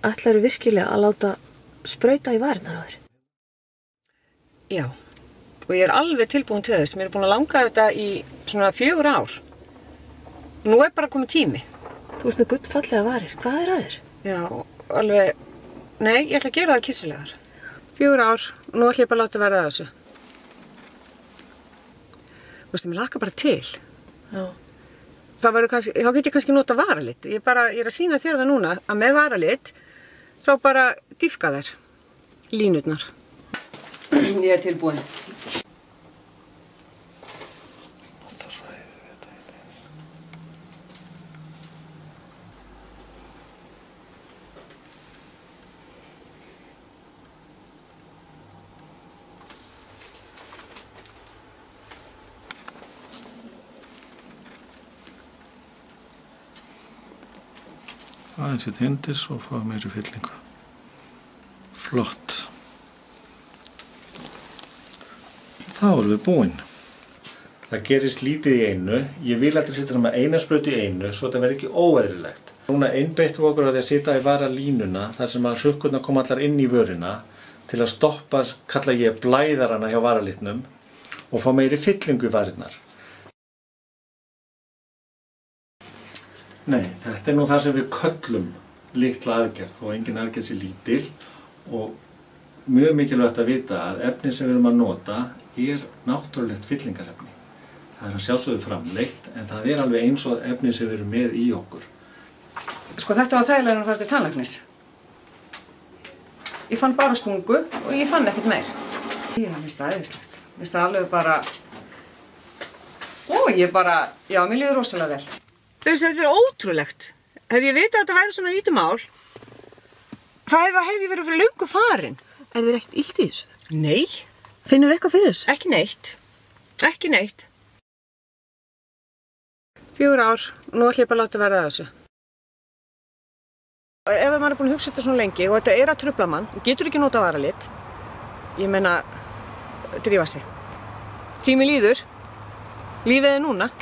Ætlarðu virkilega að láta sprauta í varirnar á þér? Já, og ég alveg tilbúin til þess. Mér búin að langa þetta í svona 4 ár. Nú bara komið tími. Þú ert með gullfallega varir. Hvað að þér? Já, alveg... Nei, ég ætla að gera það kissilegar. 4 ár, og nú ætla ég bara að láta verða þessu. Þú veist, mér hlakka bara til. Já. Þá get ég kannski nota varalit. Ég er að sýna þér það núna að með varalit þá bara dýfka þær línurnar. Ég er tilbúin. Aðeins í hindis og fá meiri fyllingu. Flott. Þá erum við búin. Það gerist lítið í einu. Ég vil aldrei setja með eina sprautu í einu svo þetta verði ekki óeðlilegt. Núna einbeittum við okkur á því að setja í varalínuna þar sem að hrukkurnar koma allar inn í vörina til að stoppa, kalla ég, blæðarana hjá varalitnum og fá meiri fyllingu í varirnar. Nei, þetta nú það sem við köllum litla aðgerð, þó engin aðgerð sé lítil og mjög mikilvægt að vita að efni sem við erum að nota náttúrulegt fyllingarefni. Það að sjálfsögðu framleitt en það alveg eins og efni sem við erum með í okkur. Sko þetta var þægilega en það til tannlæknis. Ég fann bara stungu og ég fann ekkert meir. Ég finnst það æðislegt. Mér finnst það alveg bara... Já, mér líður rosalega vel. Þetta ótrúlegt. Hef ég vitað að þetta væri svona lítið mál, það hefði ég verið fyrir löngu farin. Er þér ekkert illt í þessu? Nei. Finnur eitthvað fyrir þessu? Ekki neitt. Ekki neitt. 4 ár, nú ætla ég bara að láta verða þessu. Ef maður búin að hugsa þetta svona lengi og þetta að trufla mann, getur ekki nota varalit, ég meina, drífa sig. Tími líður, lífið núna.